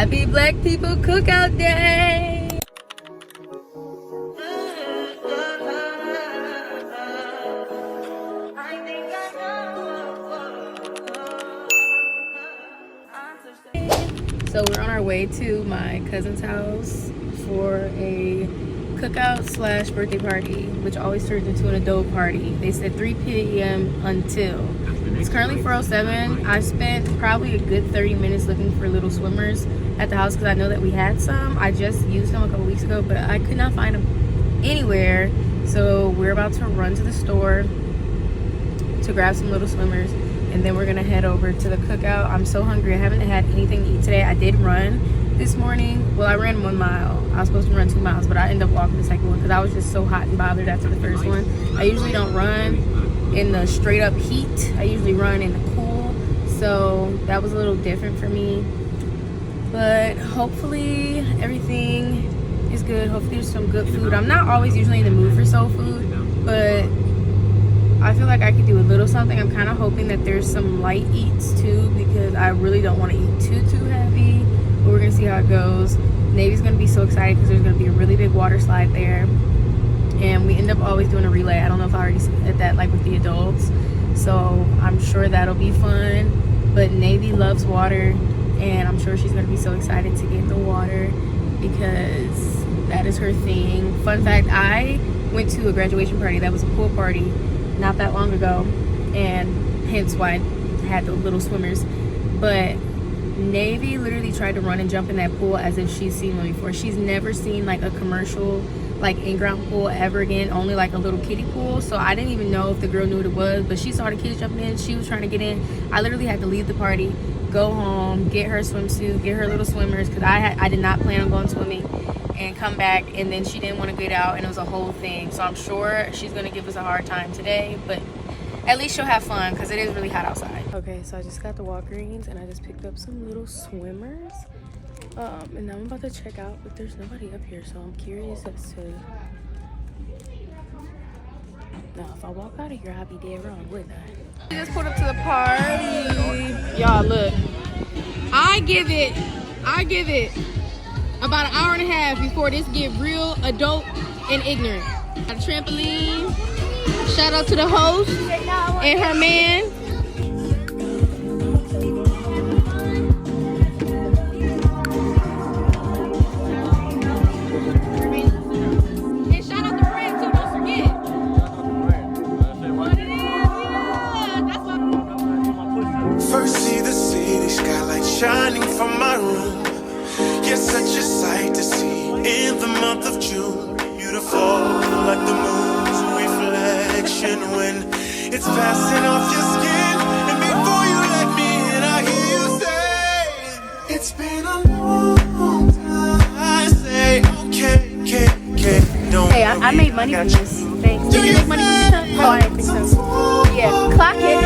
Happy Black People Cookout Day! So we're on our way to my cousin's house for a cookout slash birthday party, which always turns into an adult party. They said 3 p.m. until. It's currently 4:07. I spent probably a good 30 minutes looking for little swimmers at the house because I know that we had some. I just used them a couple weeks ago, but I could not find them anywhere. So we're about to run to the store to grab some little swimmers, and then we're gonna head over to the cookout. I'm so hungry. I haven't had anything to eat today. I did run this morning. Well, I ran 1 mile. I was supposed to run 2 miles, but I ended up walking the second one because I was just so hot and bothered after the first one. I usually don't run in the straight up heat. I usually run in the cool, so that was a little different for me. But hopefully everything is good. Hopefully there's some good food. I'm not always usually in the mood for soul food, but I feel like I could do a little something. I'm kind of hoping that there's some light eats too, because I really don't want to eat too heavy, but we're gonna see how it goes. Navy's gonna be so excited because there's gonna be a really big water slide there, and we end up always doing a relay. I don't know if I already said that, like with the adults, so I'm sure that'll be fun. But Navy loves water, and I'm sure she's gonna be so excited to get in the water because that is her thing. Fun fact, I went to a graduation party that was a pool party not that long ago, and hence why I had the little swimmers. But Navy literally tried to run and jump in that pool as if she's seen one before. She's never seen like a commercial like in-ground pool ever again, only like a little kiddie pool. So I didn't even know if the girl knew what it was, but she saw the kids jumping in. She was trying to get in. I literally had to leave the party, go home, get her swimsuit, get her little swimmers, because I did not plan on going swimming, and come back, and then she didn't want to get out, and it was a whole thing. So I'm sure she's gonna give us a hard time today, but at least she'll have fun because it is really hot outside. Okay, so I just got the Walgreens and I just picked up some little swimmers. And now I'm about to check out, but there's nobody up here, so I'm curious as to. Now, if I walk out of here, I'll be dead wrong, wouldn't I? We just pulled up to the party. Y'all, look. I give it about an hour and a half before this get real adult and ignorant. Got a trampoline. Shout out to the host and her man. And shout out to friends too, don't forget. What it is, yeah, that's what. First see the city skylight shining from my room. Yes, such a sight to see in the month of June. Beautiful like the moon's reflection when it's passing off your skin. And before you let me in, I hear you say, it's been a long time. I say, okay, don't Hey, I made money from this. Thanks. Did you make money from this? Oh, I didn't think so. Yeah, clock it.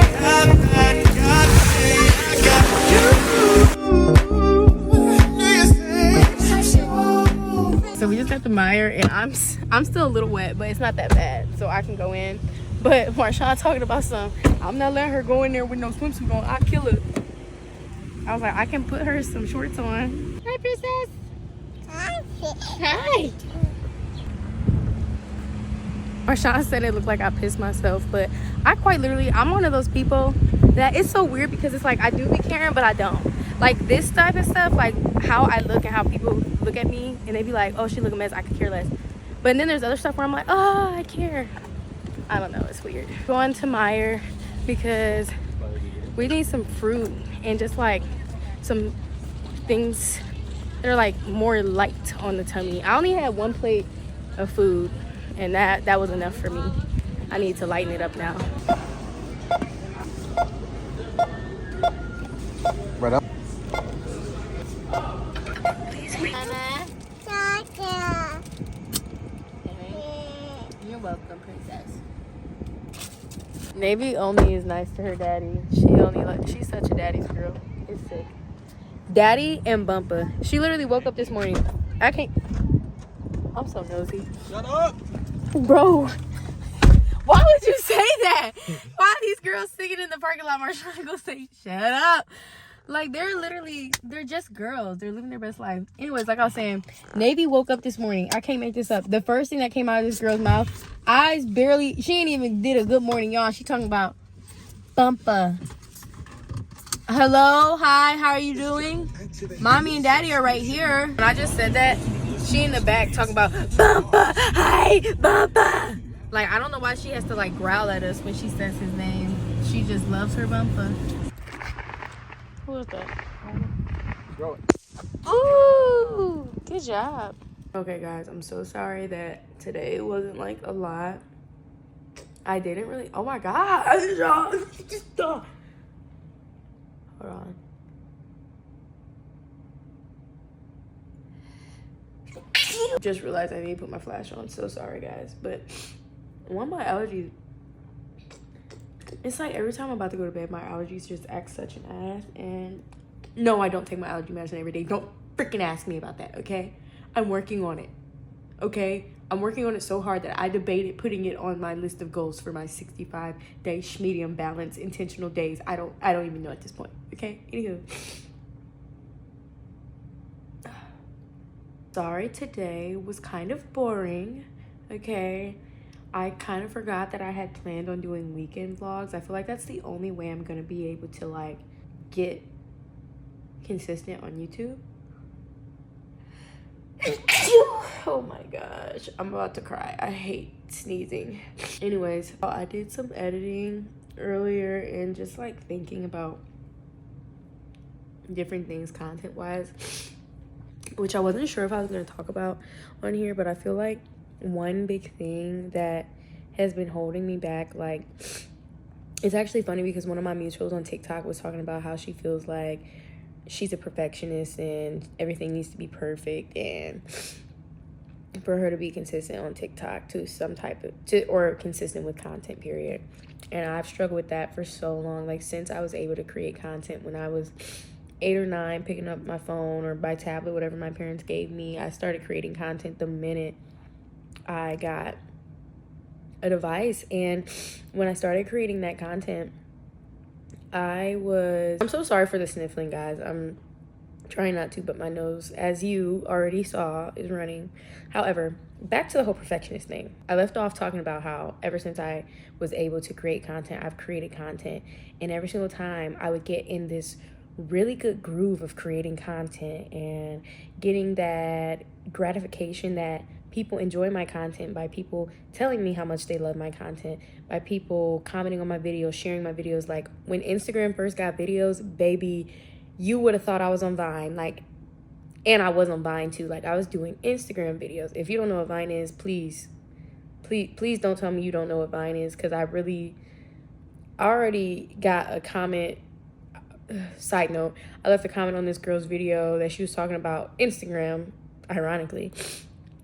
So we just got the Meyer, and I'm still a little wet, but it's not that bad, so I can go in. But Marshawn talking about I'm not letting her go in there with no swimsuit on. I'll kill her. I was like, I can put her some shorts on. Hi, princess. Hi. Marshawn said it looked like I pissed myself, but I quite literally, I'm one of those people that it's so weird because it's like I do be caring, but I don't. Like this type of stuff, like how I look and how people look at me and they be like, oh, she look a mess, I could care less. But then there's other stuff where I'm like, oh, I care. I don't know, it's weird. Going to Meyer because we need some fruit and just like some things that are like more light on the tummy. I only had 1 plate of food, and that was enough for me. I need to lighten it up now. Right up. You're welcome, princess. Navy only is nice to her daddy. She's such a daddy's girl. It's sick. Daddy and Bumpa. She literally woke up this morning. I'm so nosy. Shut up! Bro. Why would you say that? Why are these girls singing in the parking lot? Marshawn gonna say, shut up. Like, they're just girls. They're living their best life. Anyways, like I was saying, Navy woke up this morning. I can't make this up. The first thing that came out of this girl's mouth, she ain't even did a good morning, y'all. She talking about Bumpa. Hello, hi, how are you doing? Mommy and Daddy are right here. When I just said that, she in the back talking about Bumpa, hi, Bumpa. Like, I don't know why she has to, like, growl at us when she says his name. She just loves her Bumpa. Who is that? Throw it. Ooh, good job. Okay, guys, I'm so sorry that today wasn't, like, a lot. I didn't really, oh my God, y'all. Hold on. Just realized I need to put my flash on. So sorry, guys. But one of my allergies, it's like every time I'm about to go to bed, my allergies just act such an ass. And no, I don't take my allergy medicine every day. Don't freaking ask me about that, okay? I'm working on it, okay? I'm working on it so hard that I debated putting it on my list of goals for my 65-day medium balance intentional days. I don't even know at this point, okay? Anywho. Sorry, today was kind of boring, okay? I kind of forgot that I had planned on doing weekend vlogs. I feel like that's the only way I'm gonna be able to, like, get consistent on YouTube. Oh my gosh, I'm about to cry. I hate sneezing. Anyways, I did some editing earlier and just, like, thinking about different things content-wise, which I wasn't sure if I was going to talk about on here, but I feel like one big thing that has been holding me back, like, it's actually funny because one of my mutuals on TikTok was talking about how she feels like she's a perfectionist and everything needs to be perfect, and for her to be consistent on TikTok or consistent with content, period. And I've struggled with that for so long, like, since I was able to create content when I was 8 or 9, picking up my phone or by tablet, whatever my parents gave me. I started creating content the minute I got a device. And when I started creating that content, I'm so sorry for the sniffling, guys. I'm trying not to, but my nose, as you already saw, is running. However, back to the whole perfectionist thing. I left off talking about how ever since I was able to create content, I've created content, and every single time I would get in this really good groove of creating content and getting that gratification that people enjoy my content by people telling me how much they love my content, by people commenting on my videos, sharing my videos. Like, when Instagram first got videos, baby, you would have thought I was on Vine. Like, and I was on Vine too. Like, I was doing Instagram videos. If you don't know what Vine is, please don't tell me you don't know what Vine is, because I already got a comment. Side note, I left a comment on this girl's video that she was talking about Instagram, ironically,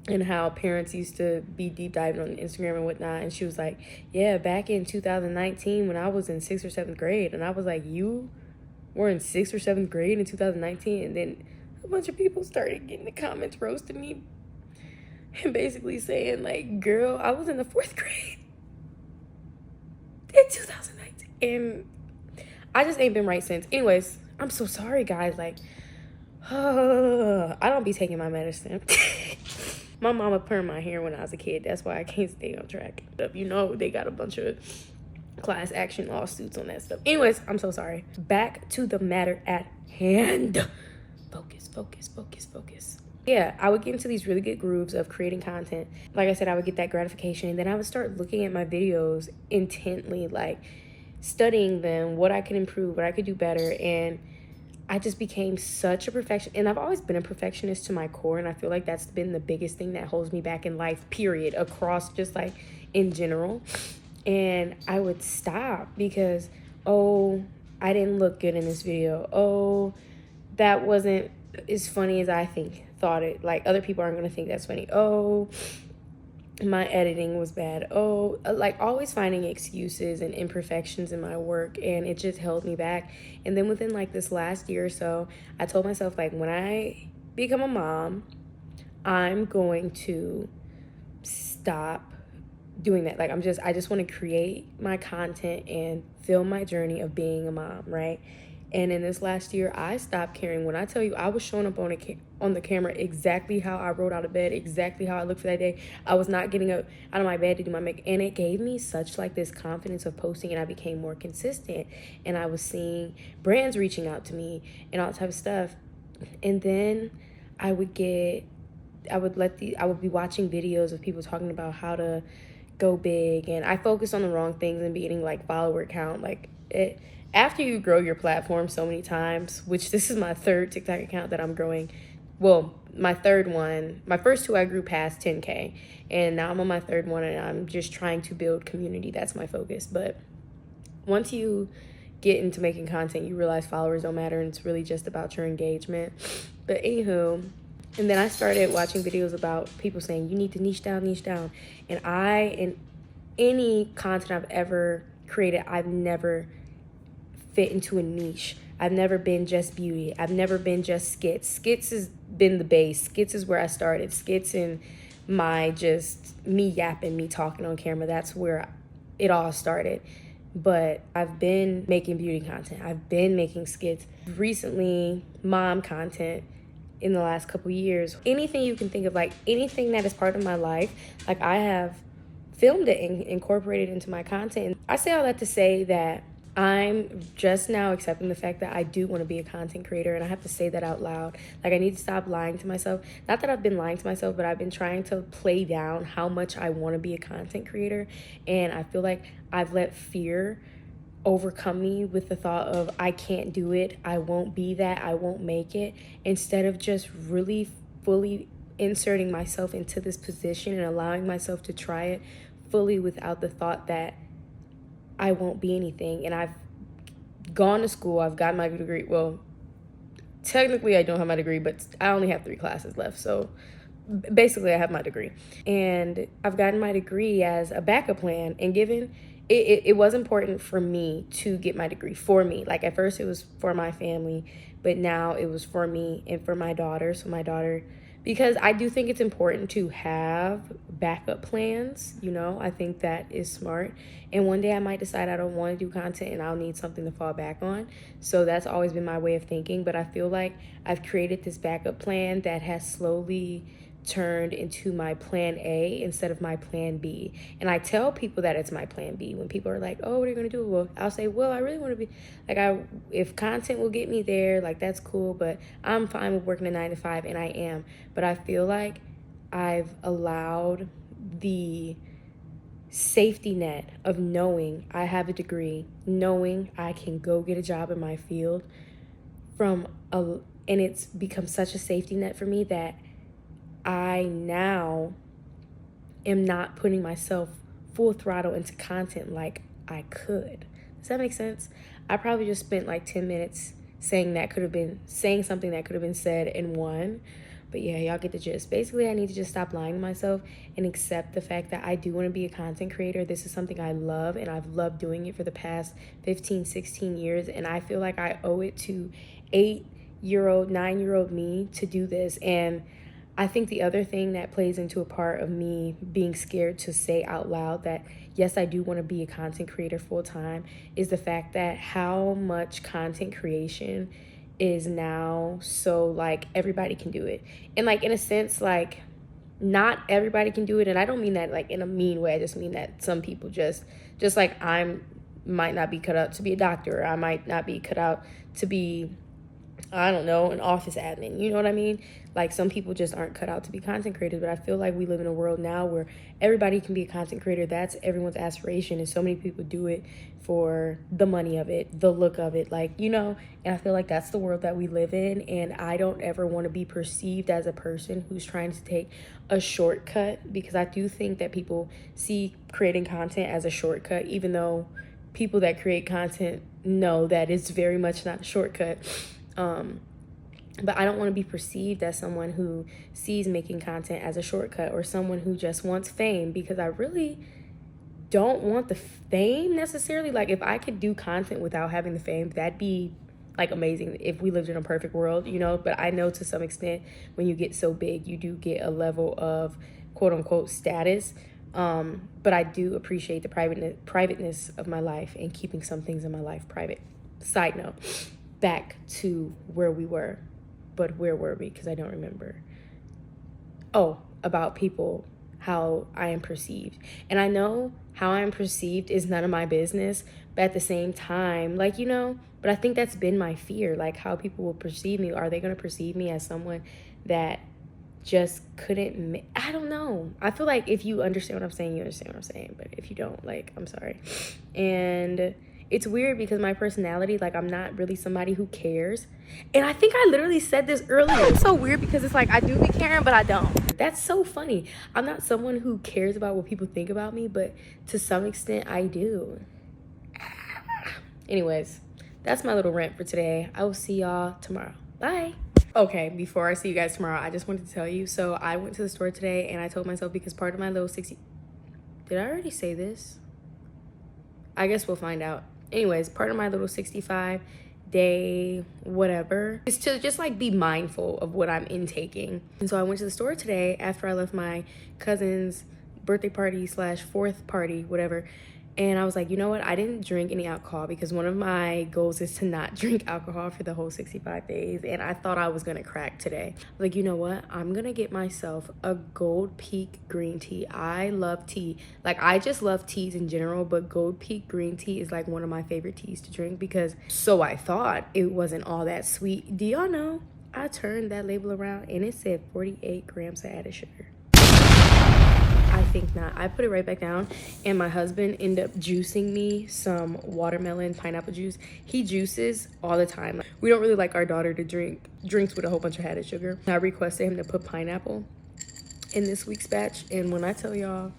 and how parents used to be deep diving on Instagram and whatnot. And she was like, yeah, back in 2019 when I was in 6th or 7th grade. And I was like, you were in 6th or 7th grade in 2019? And then a bunch of people started getting the comments roasting me and basically saying, like, girl, I was in the 4th grade in 2019. And I just ain't been right since. Anyways, I'm so sorry, guys. Like, I don't be taking my medicine. My mama permed my hair when I was a kid. That's why I can't stay on track. You know, they got a bunch of class action lawsuits on that stuff. Anyways, I'm so sorry. Back to the matter at hand. Focus. Yeah, I would get into these really good grooves of creating content. Like I said, I would get that gratification, and then I would start looking at my videos intently, like studying them, what I could improve, what I could do better. And I just became such a perfectionist. And I've always been a perfectionist to my core, and I feel like that's been the biggest thing that holds me back in life, period, across just like in general. And I would stop because, oh, I didn't look good in this video. Oh, that wasn't as funny as I thought it. Like, other people aren't going to think that's funny. Oh, my editing was bad. Oh, like, always finding excuses and imperfections in my work, and it just held me back. And then within like this last year or so, I told myself, like, when I become a mom, I'm going to stop doing that. Like, I just want to create my content and film my journey of being a mom, right? And in this last year, I stopped caring. When I tell you, I was showing up on the camera exactly how I rolled out of bed, exactly how I looked for that day. I was not getting up out of my bed to do my makeup. And it gave me such like this confidence of posting, and I became more consistent. And I was seeing brands reaching out to me and all that type of stuff. And then I would be watching videos of people talking about how to go big, and I focused on the wrong things and beating like follower count. Like it, after you grow your platform so many times, which this is my third TikTok account that I'm growing. Well, my third one, my first two I grew past 10K, and now I'm on my third one, and I'm just trying to build community. That's my focus. But once you get into making content, you realize followers don't matter, and it's really just about your engagement. But anywho, and then I started watching videos about people saying you need to niche down. And in any content I've ever created, I've never fit into a niche. I've never been just beauty. I've never been just skits. Skits has been the base. Skits is where I started. Skits and my just me yapping, me talking on camera. That's where it all started. But I've been making beauty content. I've been making skits. Recently, mom content in the last couple years. Anything you can think of, like anything that is part of my life, like I have filmed it and incorporated into my content. I say all that to say that I'm just now accepting the fact that I do want to be a content creator, and I have to say that out loud. Like I need to stop lying to myself. Not that I've been lying to myself, but I've been trying to play down how much I want to be a content creator. And I feel like I've let fear overcome me with the thought of I can't do it, I won't be that, I won't make it, instead of just really fully inserting myself into this position and allowing myself to try it fully without the thought that I won't be anything. And I've gone to school, I've got my degree. Well, technically I don't have my degree, but I only have 3 classes left. So basically I have my degree. And I've gotten my degree as a backup plan, and given it was important for me to get my degree for me. Like at first it was for my family, but now it was for me and for my daughter. So my daughter, because I do think it's important to have backup plans, you know, I think that is smart. And one day I might decide I don't want to do content and I'll need something to fall back on. So that's always been my way of thinking. But I feel like I've created this backup plan that has slowly turned into my plan A instead of my plan B. And I tell people that it's my plan B. When people are like, oh, what are you going to do? Well, I'll say, well, I really want to be like, if content will get me there, like that's cool, but I'm fine with working a 9 to 5, and I am. But I feel like I've allowed the safety net of knowing I have a degree, knowing I can go get a job in my field and it's become such a safety net for me that I now am not putting myself full throttle into content like I could. Does that make sense? I probably just spent like 10 minutes saying something that could have been said in one. But yeah, y'all get the gist. Basically, I need to just stop lying to myself and accept the fact that I do want to be a content creator. This is something I love, and I've loved doing it for the past 15, 16 years. And I feel like I owe it to 8-year-old, 9-year-old me to do this. And I think the other thing that plays into a part of me being scared to say out loud that, yes, I do want to be a content creator full time is the fact that how much content creation is now so like everybody can do it. And like in a sense, like not everybody can do it. And I don't mean that like in a mean way. I just mean that some people just like might not be cut out to be a doctor. Or I might not be cut out to be, I don't know, an office admin. You know what I mean? Like some people just aren't cut out to be content creators. But I feel like we live in a world now where everybody can be a content creator. That's everyone's aspiration. And so many people do it for the money of it, the look of it, like, you know. And I feel like that's the world that we live in. And I don't ever want to be perceived as a person who's trying to take a shortcut, because I do think that people see creating content as a shortcut, even though people that create content know that it's very much not a shortcut. But I don't want to be perceived as someone who sees making content as a shortcut or someone who just wants fame, because I really don't want the fame necessarily. Like if I could do content without having the fame, that'd be like amazing if we lived in a perfect world, you know. But I know to some extent when you get so big, you do get a level of quote unquote status. But I do appreciate the privateness of my life and keeping some things in my life private. Side note. back to where we were. But where were we? Because I don't remember. Oh, about people, how I am perceived. And I know how I am perceived is none of my business, but at the same time, like, you know, but I think that's been my fear, like how people will perceive me. Are they going to perceive me as someone that just couldn't, I don't know. I feel like if you understand what I'm saying, you understand what I'm saying. But if you don't, like, I'm sorry. And it's weird because my personality, like, I'm not really somebody who cares. And I think I literally said this earlier. It's so weird because it's like I do be caring, but I don't. That's so funny. I'm not someone who cares about what people think about me, but to some extent I do. Anyways, that's my little rant for today. I will see y'all tomorrow. Bye. Okay, before I see you guys tomorrow, I just wanted to tell you. So I went to the store today and I told myself, because part of my little 60... Did I already say this? I guess we'll find out. Anyways, part of my little 65-day whatever is to just like be mindful of what I'm intaking. And so I went to the store today after I left my cousin's birthday party / 4th party, whatever. And I was like, you know what? I didn't drink any alcohol because one of my goals is to not drink alcohol for the whole 65 days. And I thought I was going to crack today. Like, you know what? I'm going to get myself a Gold Peak green tea. I love tea. Like, I just love teas in general, but Gold Peak green tea is like one of my favorite teas to drink because, so I thought, it wasn't all that sweet. Do y'all know? I turned that label around and it said 48 grams of added sugar. I think not. I put it right back down, and my husband ended up juicing me some watermelon pineapple juice. He juices all the time. We don't really like our daughter to drink drinks with a whole bunch of added sugar. I requested him to put pineapple in this week's batch, and when I tell y'all,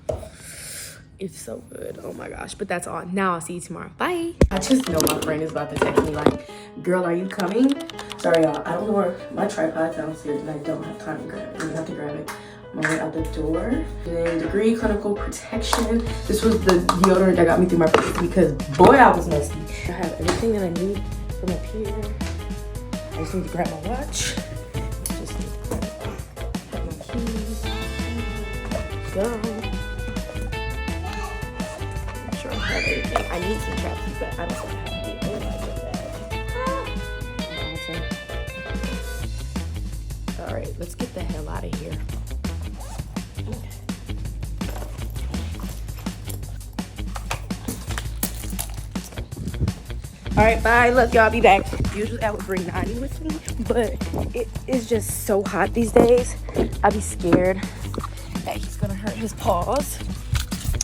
it's so good. Oh my gosh. But that's all. Now I'll see you tomorrow. Bye. I just know my friend is about to text me like, girl, are you coming? Sorry, y'all. I don't know where my tripod's downstairs, and I don't have time to grab it. I'm gonna have to grab it on my way out the door. And then Degree Clinical Protection. This was the deodorant that got me through my place because boy, I was messy. I have everything that I need from up here. I just need to grab my watch. Just need to grab my keys. Go. I'm sure I have everything. I need some traps, but I don't have it. Oh my god. All right, let's get the hell out of here. All right, bye. Love y'all. Be back. Usually I would bring 90 with me, but it is just so hot these days. I'd be scared that he's gonna hurt his paws.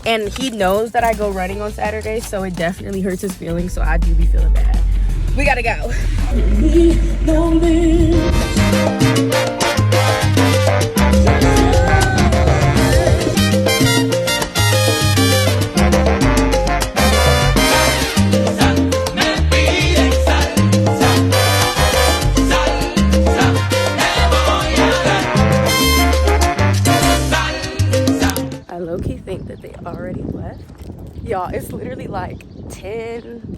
And he knows that I go running on Saturday, so it definitely hurts his feelings, so I do be feeling bad. We gotta go. Already left. Y'all, it's literally like 10,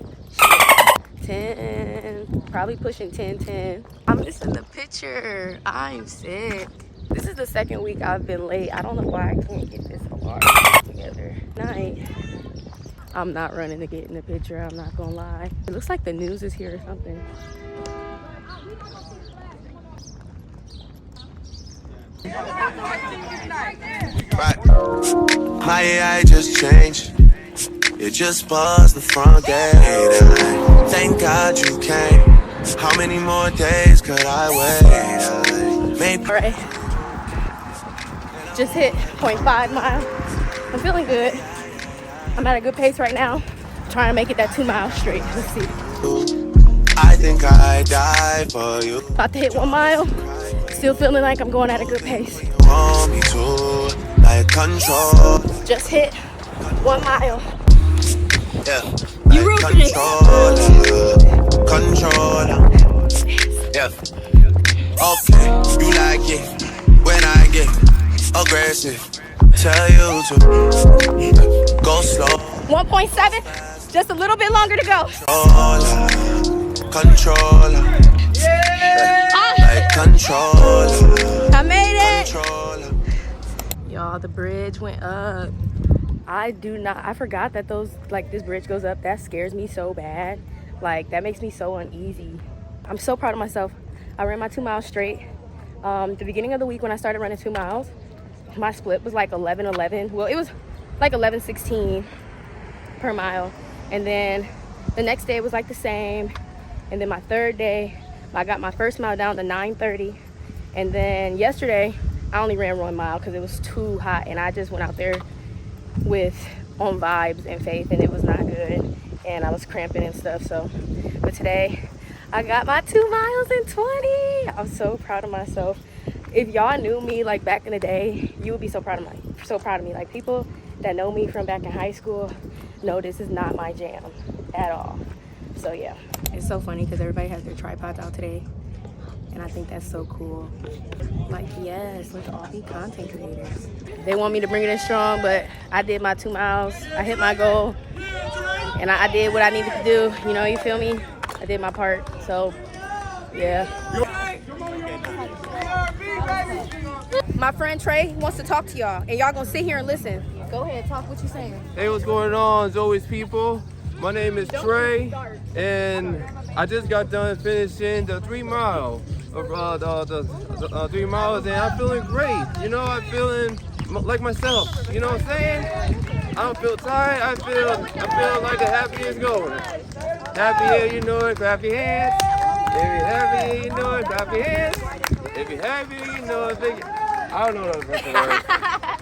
probably pushing 10. I'm missing the picture. I'm sick. This is the second week I've been late. I don't know why I can't get this alarm together. Night. I'm not running to get in the picture, I'm not gonna lie. It looks like the news is here or something. Right. My AI just changed. It just buzzed the front gate. I thank God you came. How many more days could I wait? All right. Just hit 0.5 mile. I'm feeling good. I'm at a good pace right now. Trying to make it that 2 miles straight. Let's see. I think I die for you. About to hit 1 mile. Still feeling like I'm going at a good pace. Want me to, like control. Just hit 1 mile. Yeah. You like roofing it. Controller. Yeah. Okay. You like it when I get aggressive. Tell you to go slow. 1.7. Just a little bit longer to go. Controller. Yeah. Like controller. I made it. Controller. Y'all, the bridge went up. I forgot that this bridge goes up. That scares me so bad. Like, that makes me so uneasy. I'm so proud of myself. I ran my 2 miles straight. The beginning of the week when I started running 2 miles, my split was like 11:11. Well, it was like 11:16 per mile. And then the next day it was like the same. And then my third day, I got my first mile down to 9:30. And then yesterday, I only ran 1 mile because it was too hot. And I just went out there on vibes and faith, and it was not good. And I was cramping and stuff. So, but today, I got my 2 miles in 20. I'm so proud of myself. If y'all knew me like back in the day, you would be so proud of me. Like people that know me from back in high school know this is not my jam at all. So yeah, it's so funny because everybody has their tripods out today, and I think that's so cool. Like, yes, let's all be content creators. They want me to bring it in strong, but I did my 2 miles. I hit my goal, and I did what I needed to do. You know, you feel me? I did my part. So yeah. My friend Trey wants to talk to y'all, and y'all gonna sit here and listen. Go ahead, talk what you saying. Hey, what's going on, Zoe's people? My name is Trey, and I just got done finishing the 3 mile of the 3 miles, and I'm feeling great. You know, I'm feeling like myself. You know what I'm saying? I don't feel tired. I feel like the happy is going. Happy here, you know it. Clap your hands. If you're happy, you know it. Clap your hands. If you're happy, you know it. I don't know the rest of the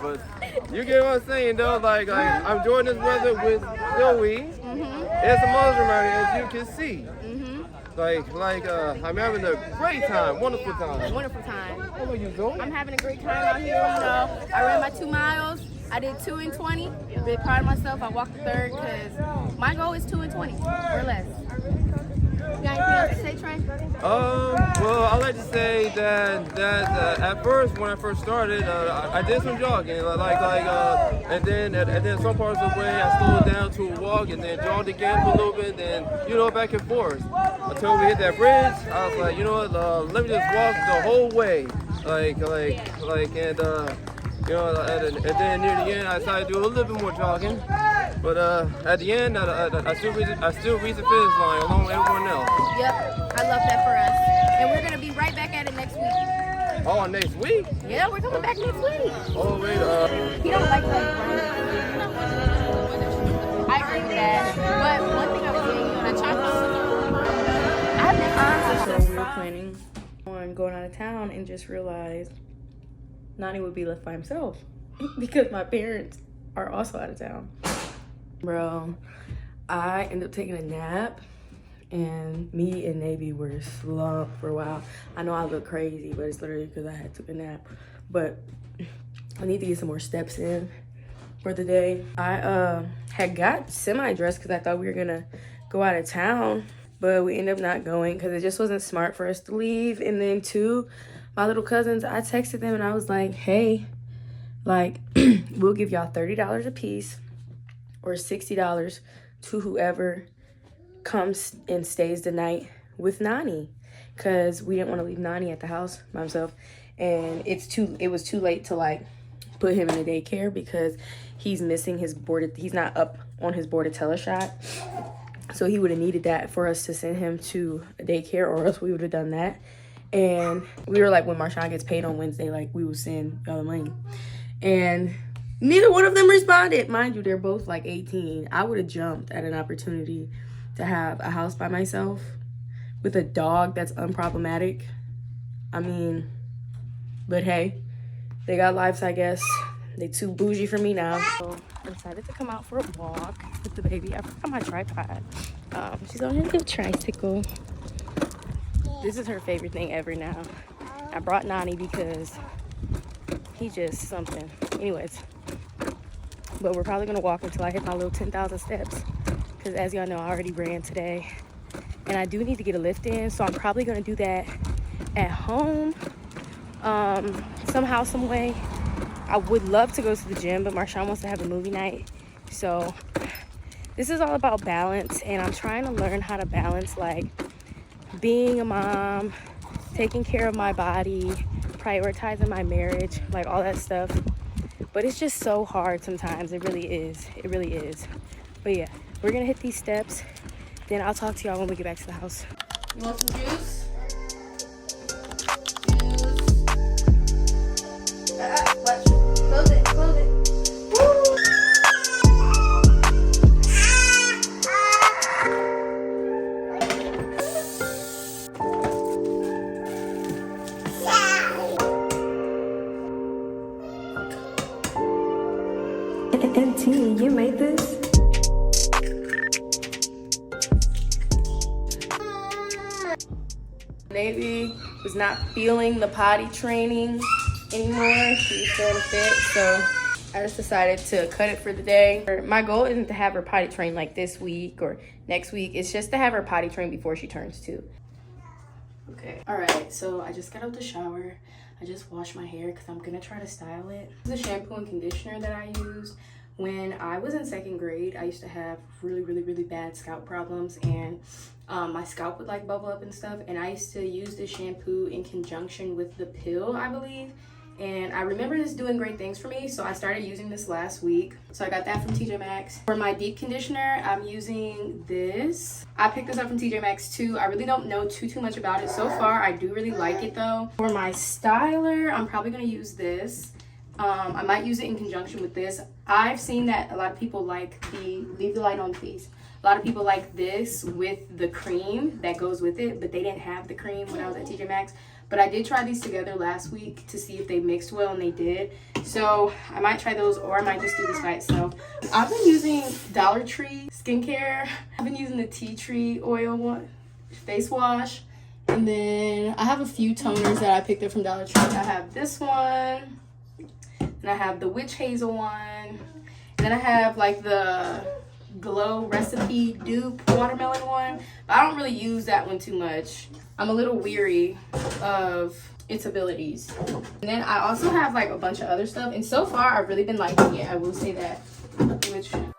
words, but you get what I'm saying, though. Like I'm enjoying this weather with Zoe. There's some others around here, as you can see. I'm having a great time, wonderful time. Wonderful time. How about you, Zoe? I'm having a great time out here. You know, I ran my 2 miles. I did 2 in 20. I'm really proud of myself. I walked the third because my goal is 2 in 20 or less. You got anything else to say, Trey? Well, I like to say that at first, when I first started, I did some jogging, and then some parts of the way I slowed down to a walk, and then jogged again for a little bit, then back and forth until we hit that bridge. I was like, you know what? Let me just walk the whole way, and then near the end, I decided to do a little bit more jogging. But at the end, I still reached the finish line along with everyone else. Yep, I love that for us. And we're gonna be right back at it next week. Oh, next week? Yeah, we're coming back next week. Oh, wait. He don't like that. I agree with that. But one thing I was saying, we were planning on going out of town and just realized Nani would be left by himself because my parents are also out of town. Bro, I ended up taking a nap, and me and Navy were slumped for a while. I know I look crazy, but it's literally because I took a nap. But I need to get some more steps in for the day. I had got semi-dressed because I thought we were gonna go out of town, but we ended up not going because it just wasn't smart for us to leave. And then too, my little cousins, I texted them and I was like, hey, like, we'll give y'all $30 a piece or $60 to whoever comes and stays the night with Nani, because we didn't want to leave Nani at the house by himself, and it was too late to like put him in a daycare because he's missing his he's not up on his Bordetella shot, so he would have needed that for us to send him to a daycare, or else we would have done that. And we were like, when Marshawn gets paid on Wednesday, like, we will send y'all the money. And neither one of them responded. Mind you, they're both like 18. I would have jumped at an opportunity to have a house by myself with a dog that's unproblematic. I mean, but hey, they got lives, I guess. They too bougie for me now. So I decided to come out for a walk with the baby. I forgot my tripod. She's on her little tricycle. This is her favorite thing ever now. I brought Nani because he's just something. Anyways, but we're probably gonna walk until I hit my little 10,000 steps, because as y'all know, I already ran today, and I do need to get a lift in, so I'm probably gonna do that at home, somehow, some way. I would love to go to the gym, but Marshawn wants to have a movie night, so this is all about balance, and I'm trying to learn how to balance, like, being a mom, taking care of my body, prioritizing my marriage, like all that stuff. But it's just so hard sometimes. It really is. It really is. But yeah, we're gonna hit these steps. Then I'll talk to y'all when we get back to the house. You want some juice? NT, you made this? Navy was not feeling the potty training anymore. She was throwing a fit, so I just decided to cut it for the day. My goal isn't to have her potty trained like this week or next week. It's just to have her potty trained before she turns 2. Okay. All right, so I just got out the shower. I just washed my hair because I'm gonna try to style it. This is the shampoo and conditioner that I used. When I was in 2nd grade, I used to have really bad scalp problems, and my scalp would like bubble up and stuff, and I used to use this shampoo in conjunction with the pill, I believe. And I remember this doing great things for me, so I started using this last week. So I got that from TJ Maxx. For my deep conditioner, I'm using this. I picked this up from TJ Maxx too. I really don't know too much about it so far. I do really like it though. For my styler, I'm probably gonna use this. I might use it in conjunction with this. I've seen that a lot of people like the, leave the light on please. A lot of people like this with the cream that goes with it, but they didn't have the cream when I was at TJ Maxx. But I did try these together last week to see if they mixed well, and they did. So I might try those, or I might just do this by itself. I've been using Dollar Tree skincare. I've been using the tea tree oil one, face wash. And then I have a few toners that I picked up from Dollar Tree. I have this one, and I have the witch hazel one. And then I have like the Glow Recipe Dupe watermelon one. But I don't really use that one too much. I'm a little weary of its abilities. And then I also have like a bunch of other stuff, and so far I've really been liking it, I will say that. Which I'm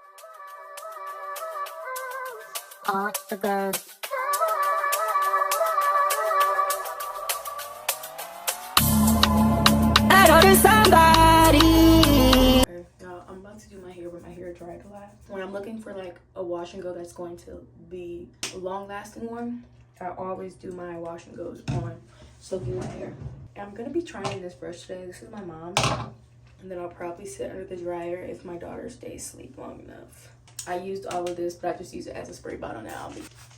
about to do my hair, but my hair dried a lot. When I'm looking for like a wash and go that's going to be a long lasting one, I always do my wash and goes on soaking my hair. I'm gonna be trying this brush today. This is my mom's, and then I'll probably sit under the dryer if my daughter stays asleep long enough. I used all of this, but I just use it as a spray bottle now.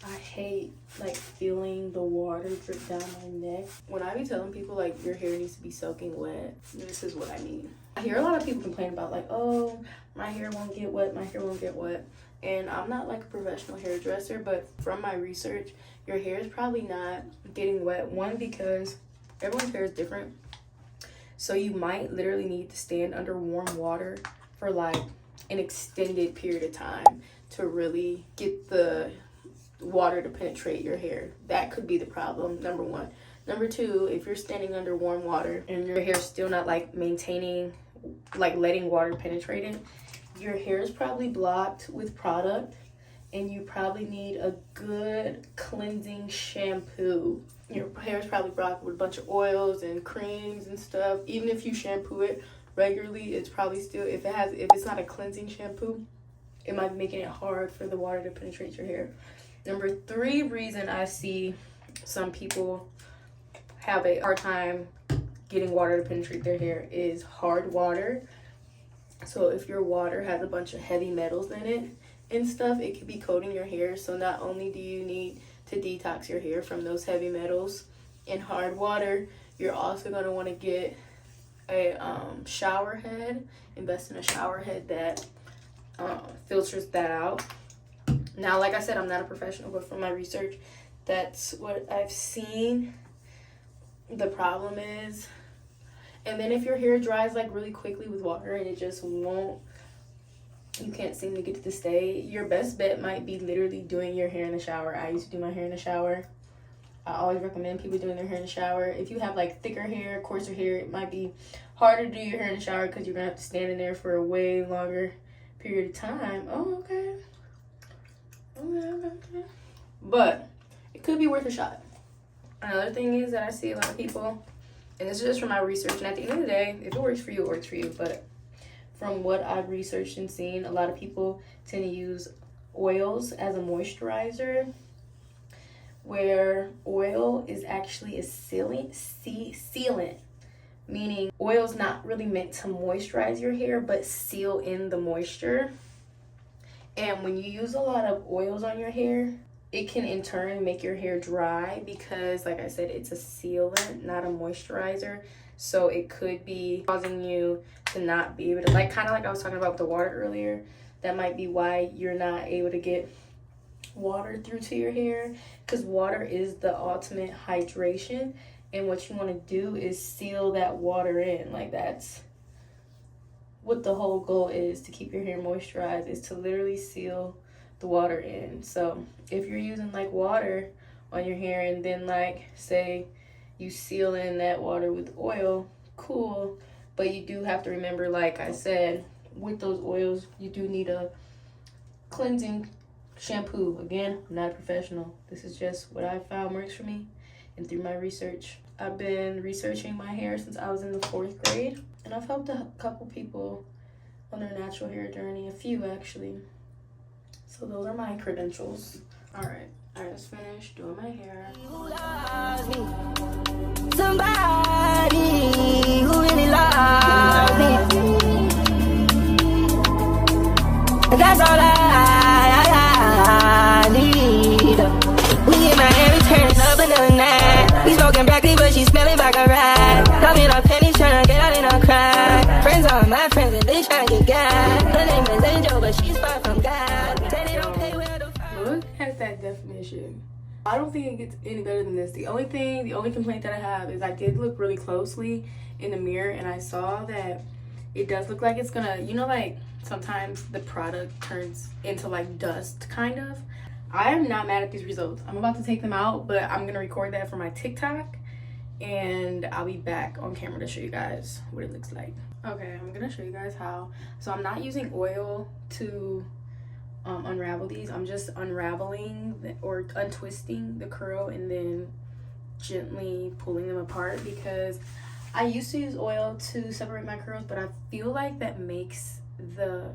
I hate like feeling the water drip down my neck. When I be telling people like your hair needs to be soaking wet, this is what I mean. I hear a lot of people complain about like, oh, my hair won't get wet, my hair won't get wet. And I'm not like a professional hairdresser, but from my research, your hair is probably not getting wet. One, because everyone's hair is different. So you might literally need to stand under warm water for like an extended period of time to really get the water to penetrate your hair. That could be the problem, number one. Number two, if you're standing under warm water and your hair's still not like maintaining, like letting water penetrate it, your hair is probably blocked with product, and you probably need a good cleansing shampoo. Your hair is probably blocked with a bunch of oils and creams and stuff. Even if you shampoo it regularly, it's probably still, if it's not a cleansing shampoo, it might be making it hard for the water to penetrate your hair. Number 3 reason I see some people have a hard time getting water to penetrate their hair is hard water. So if your water has a bunch of heavy metals in it and stuff, it could be coating your hair. So not only do you need to detox your hair from those heavy metals in hard water, you're also going to want to get a shower head. Invest in a shower head that filters that out. Now, like I said, I'm not a professional, but from my research, that's what I've seen the problem is. And then if your hair dries like really quickly with water and it just won't, you can't seem to get it to stay, your best bet might be literally doing your hair in the shower. I used to do my hair in the shower. I always recommend people doing their hair in the shower. If you have like thicker hair, coarser hair, it might be harder to do your hair in the shower because you're gonna have to stand in there for a way longer period of time. Oh, okay. Okay. But it could be worth a shot. Another thing is that I see a lot of people, and this is just from my research, and at the end of the day, if it works for you, it works for you. But from what I've researched and seen, a lot of people tend to use oils as a moisturizer, where oil is actually a sealant, meaning oil's not really meant to moisturize your hair, but seal in the moisture. And when you use a lot of oils on your hair, it can in turn make your hair dry because, like I said, it's a sealant, not a moisturizer. So it could be causing you to not be able to, like, kind of like I was talking about with the water earlier. That might be why you're not able to get water through to your hair, because water is the ultimate hydration, and what you want to do is seal that water in. Like, that's what the whole goal is, to keep your hair moisturized, is to literally seal the water in. So if you're using like water on your hair and then, like, say you seal in that water with oil, cool, but you do have to remember, like I said, with those oils you do need a cleansing shampoo. Again, I'm not a professional, this is just what I found works for me and through my research. I've been researching my hair since I was in the 4th grade, and I've helped a couple people on their natural hair journey, a few actually. So those are my credentials. All right, I just finished doing my hair. Somebody who really loves me. That's all I need. We get my hair turning up another night. We smoking broccoli, but she smelling like a rat. Loving our pennies, trying to get out in a cry. Friends are my friends, and they trying to get God. Her name is Angel, but she's far from God. Say they don't pay well to find. Look at that definition. I don't think it gets any better than this. The only complaint that I have is I did look really closely in the mirror, and I saw that it does look like it's gonna, you know, like sometimes the product turns into like dust, kind of. I am not mad at these results. I'm about to take them out, but I'm gonna record that for my TikTok, and I'll be back on camera to show you guys what it looks like. Okay, I'm gonna show you guys how. So I'm not using oil to unravel these. I'm just unraveling or untwisting the curl and then gently pulling them apart, because I used to use oil to separate my curls, but I feel like that makes the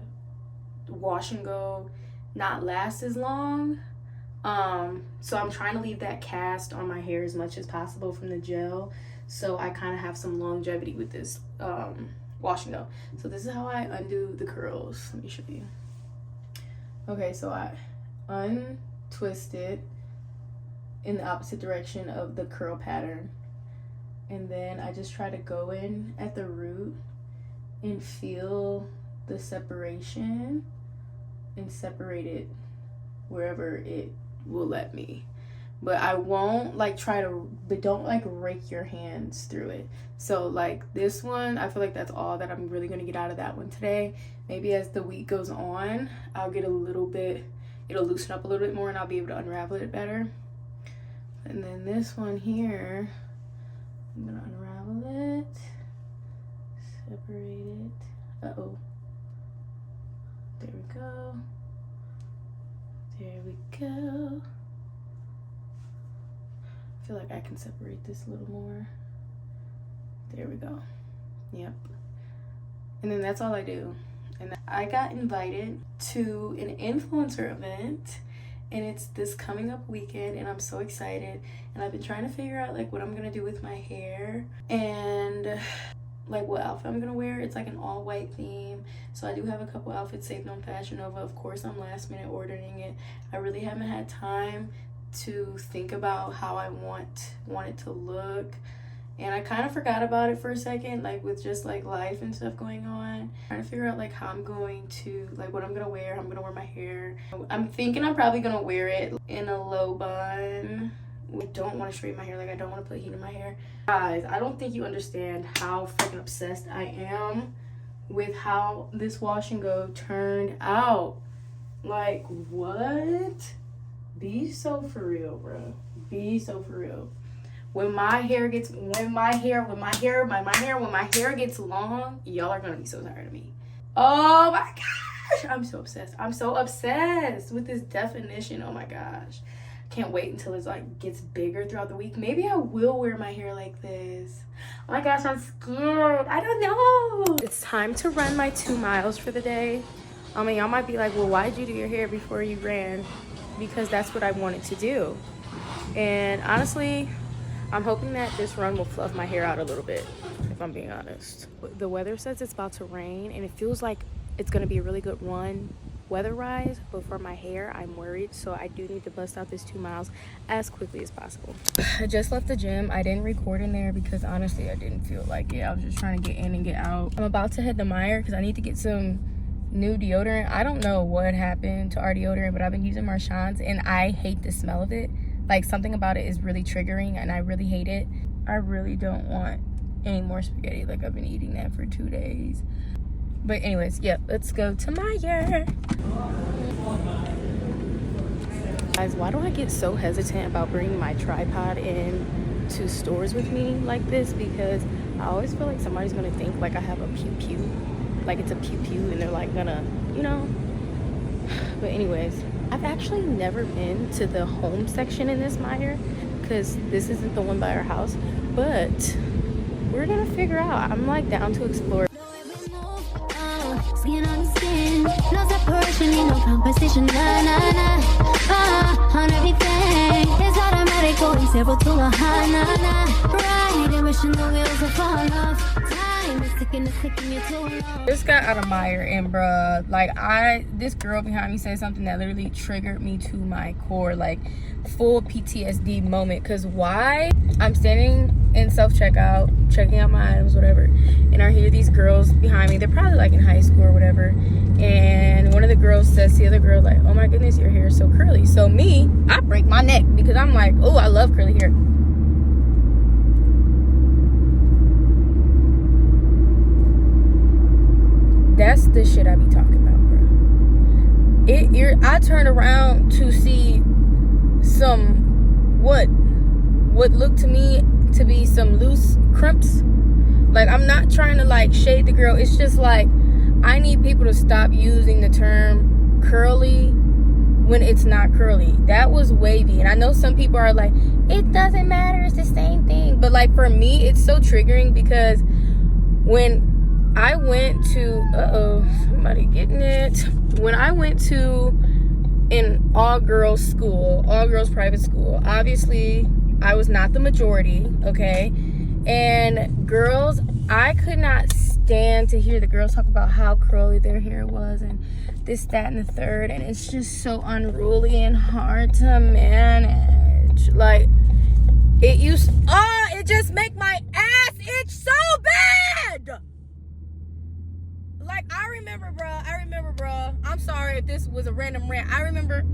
wash and go not last as long. So I'm trying to leave that cast on my hair as much as possible from the gel, so I kind of have some longevity with this wash and go. So this is how I undo the curls. Let me show you. Okay, so I untwist it in the opposite direction of the curl pattern, and then I just try to go in at the root and feel the separation and separate it wherever it will let me. But I won't like but don't like rake your hands through it. So like this one, I feel like that's all that I'm really gonna get out of that one today. Maybe as the week goes on, I'll get a little bit, it'll loosen up a little bit more and I'll be able to unravel it better. And then this one here, I'm gonna unravel it, separate it. Uh-oh. There we go. There we go. I feel like I can separate this a little more. There we go. Yep. And then that's all I do. And I got invited to an influencer event, and it's this coming up weekend, and I'm so excited. And I've been trying to figure out like what I'm gonna do with my hair and like what outfit I'm gonna wear. It's like an all white theme, so I do have a couple outfits saved on Fashion Nova. Of course, I'm last minute ordering it. I really haven't had time to think about how I want it to look, and I kind of forgot about it for a second, like with just like life and stuff going on, trying to figure out like how I'm going to, like what I'm gonna wear, how I'm gonna wear my hair. I'm thinking I'm probably gonna wear it in a low bun. I don't want to straighten my hair, like I don't want to put heat in my hair. Guys, I don't think you understand how freaking obsessed I am with how this wash and go turned out. Like, what? Be so for real, bro. Be so for real. When my hair gets long, y'all are gonna be so tired of me. Oh my gosh, I'm so obsessed. I'm so obsessed with this definition. Oh my gosh. Can't wait until it like gets bigger throughout the week. Maybe I will wear my hair like this. Oh my gosh, I'm scared. I don't know. It's time to run my 2 miles for the day. I mean, y'all might be like, well, why'd you do your hair before you ran? Because that's what I wanted to do. And honestly, I'm hoping that this run will fluff my hair out a little bit, if I'm being honest. The weather says it's about to rain, and it feels like it's gonna be a really good run weather-wise, but for my hair, I'm worried. So I do need to bust out this 2 miles as quickly as possible. I just left the gym. I didn't record in there because honestly, I didn't feel like it. I was just trying to get in and get out. I'm about to head to Meijer because I need to get some new deodorant. I don't know what happened to our deodorant, but I've been using Marchand's and I hate the smell of it. Like, something about it is really triggering and I really hate it. I really don't want any more spaghetti. Like, I've been eating that for 2 days. But anyways, yeah, let's go to Meijer. Guys, why do I get so hesitant about bringing my tripod in to stores with me like this? Because I always feel like somebody's gonna think like I have a pew-pew. Like it's a pew-pew and they're like gonna, you know. But anyways, I've actually never been to the home section in this Meijer because this isn't the one by our house. But we're gonna figure out. I'm like down to explore. Skin on skin, no separation, need no competition, nah, nah, nah. On everything, it's automatic, going zero to a high, nah, nah. Right, and wishing the wheels will fall off. Time is ticking you too long. Just got out of Meijer and bruh, like this girl behind me said something that literally triggered me to my core, like full PTSD moment. Cause why? I'm standing in self-checkout, checking out my items, whatever, and I hear these girls behind me. They're probably like in high school or whatever, and one of the girls says to the other girl like, oh my goodness, your hair is so curly. So me, I break my neck because I'm like, oh, I love curly hair. That's the shit I be talking about, bro. I turned around to see some what looked to me to be some loose crimps. Like, I'm not trying to like shade the girl. It's just like I need people to stop using the term curly when it's not curly. That was wavy. And I know some people are like, it doesn't matter, it's the same thing. But like for me, it's so triggering because when I went to somebody getting it. When I went to an all-girls school, all-girls private school, obviously I was not the majority, okay? And girls, I could not stand to hear the girls talk about how curly their hair was and this, that, and the third. And it's just so unruly and hard to manage. Like, it just make my ass itch so bad. Like, I remember, bruh. I'm sorry if this was a random rant. I remember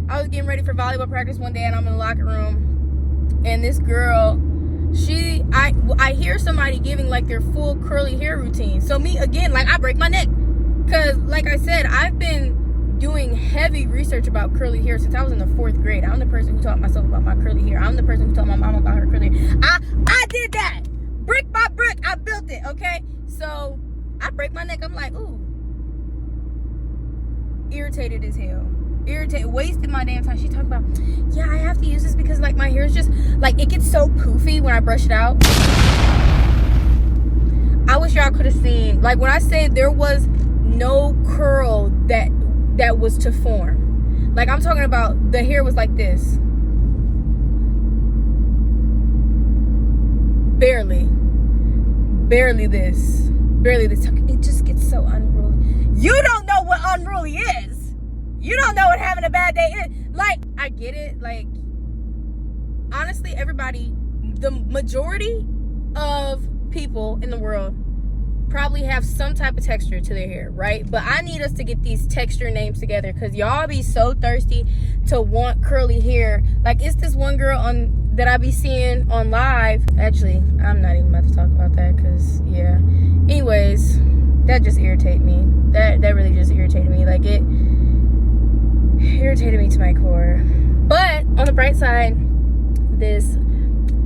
I was getting ready for volleyball practice one day and I'm in the locker room. And this girl, I hear somebody giving like their full curly hair routine. So me, again, like I break my neck. Cause like I said, I've been doing heavy research about curly hair since I was in the 4th grade. I'm the person who taught myself about my curly hair. I'm the person who taught my mom about her curly hair. I did that. Brick by brick, I built it, okay? So I break my neck. I'm like, ooh. Irritated as hell. Wasted my damn time. She talked about, yeah, I have to use this because like my hair is just like, it gets so poofy when I brush it out. I wish y'all could have seen, like when I say there was no curl that was to form. Like I'm talking about the hair was like this. Barely this. It just gets so unruly. You don't know what unruly is. You don't know what having a bad day is. Like, I get it. Like, honestly, everybody, the majority of people in the world probably have some type of texture to their hair, right? But I need us to get these texture names together because y'all be so thirsty to want curly hair. Like, it's this one girl that I be seeing on live. Actually, I'm not even about to talk about that because, yeah. Anyways, that just irritated me. That really just irritated me. Like, it irritated me to my core. But on the bright side,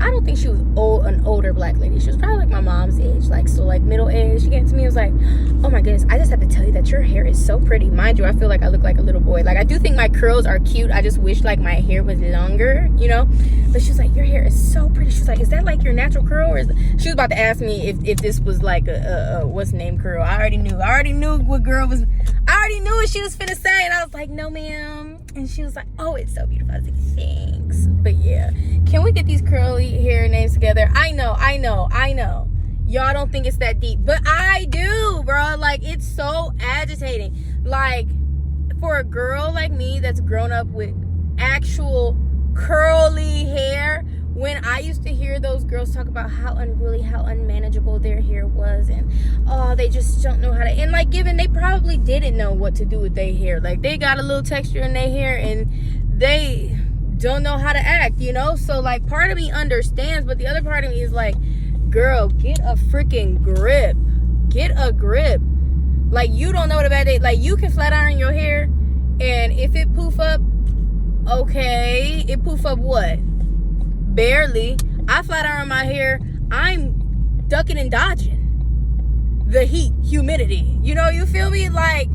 I don't think she was an older black lady. She was probably like my mom's age, like so like middle age. She came to me and was like, oh my goodness, I just have to tell you that your hair is so pretty. Mind you, I feel like I look like a little boy. Like I do think my curls are cute. I just wish like my hair was longer, you know? But she was like, your hair is so pretty. She was like, is that like your natural curl? Or she was about to ask me if this was like a what's name curl. I already knew what girl was. I already knew what she was finna say. And I was like, no ma'am. And she was like, oh, it's so beautiful. I was like, thanks. But yeah, can we get these curly hair names together? I know. Y'all don't think it's that deep, but I do, bro. Like, it's so agitating. Like, for a girl like me that's grown up with actual curly hair, when I used to hear those girls talk about how unmanageable their hair was, and oh, they just don't know how to, and like, given they probably didn't know what to do with their hair, like they got a little texture in their hair and they don't know how to act, you know. So like, part of me understands, but the other part of me is like, girl, get a freaking grip. Get a grip. Like, you don't know what a bad day. Like, you can flat iron your hair, and if it poof up, okay, it poof up what? Barely. I flat iron my hair, I'm ducking and dodging the heat, humidity. You know, you feel me? Like,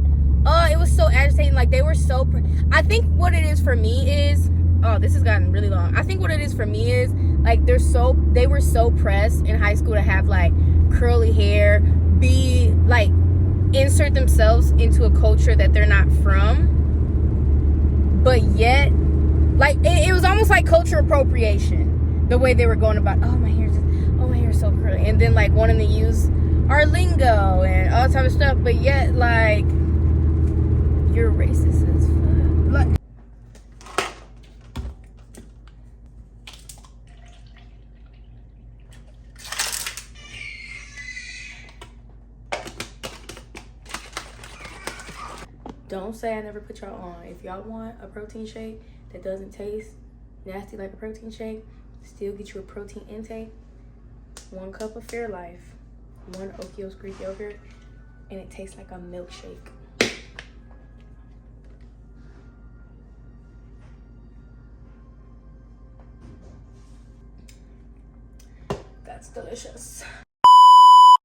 it was so agitating. Like, they were so I think what it is for me is, oh, this has gotten really long. I think what it is for me is, like, they were so pressed in high school to have like curly hair, be like, insert themselves into a culture that they're not from, but yet, like, it was almost like culture appropriation, the way they were going about, oh, my hair is so curly, and then like wanting to use our lingo and all type of stuff, but yet like, you're racist as fuck. Like, don't say I never put y'all on. If y'all want a protein shake that doesn't taste nasty like a protein shake, still get you a protein intake. 1 cup of Fairlife, 1 Okios Greek yogurt, and it tastes like a milkshake. That's delicious.